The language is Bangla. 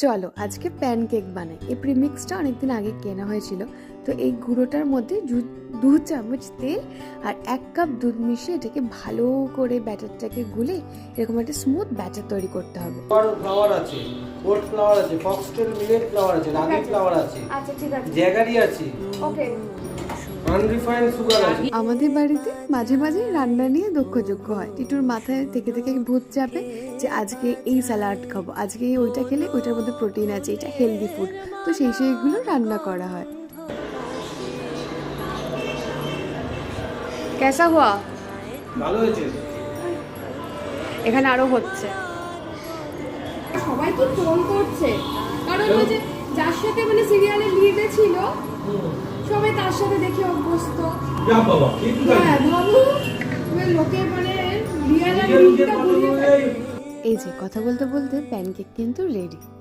চলো আজকে প্যানকেক বানাই। এই প্রিমিক্সটা অনেকদিন আগে কেনা হয়েছিল। তো এই গুঁড়োটার মধ্যে 2 চামচ তেল আর 1 কাপ দুধ মিশিয়ে এটাকে ভালো করে ব্যাটারটাকে গুলে এরকম একটা স্মুথ ব্যাটার তৈরি করতে হবে। ফ্লাওয়ার আছে, ওট ফ্লাওয়ার আছে, ফক্সটেল মিলেট ফ্লাওয়ার আছে, রাগি ফ্লাওয়ার আছে, আচ্ছা ঠিক আছে, জ্যাগারি আছে, ওকে। আনরিফাইন্ড সুগার আছে। আমাদের বাড়িতে মাঝে মাঝে রান্না নিয়ে দক্ষযজ্ঞ হয়। টিটুর মাথায় থেকে থেকে ভূত চাপে যে আজকে এই স্যালাড খাবো, আজকে ওইটা খেলে ওইটার মধ্যে প্রোটিন আছে, এটা হেলদি ফুড। তো সেইগুলো রান্না করা হয়। কেসা হুয়া? ভালো হয়েছে। এখানে আরো হচ্ছে। সবাই তো ট্রোল করছে, কারণ ওই যে যার সাথে মানে সিরিয়ালে লিডে ছিল সবাই তার সাথে দেখে অভ্যস্ত। যা বাবা, কি হ্যাঁ ভাবু, লোকে মানে রিয়াল আর লিডটা বুঝিয়ে ফেলে। এই যে কথা বলতে বলতে প্যানকেক কিন্তু রেডি।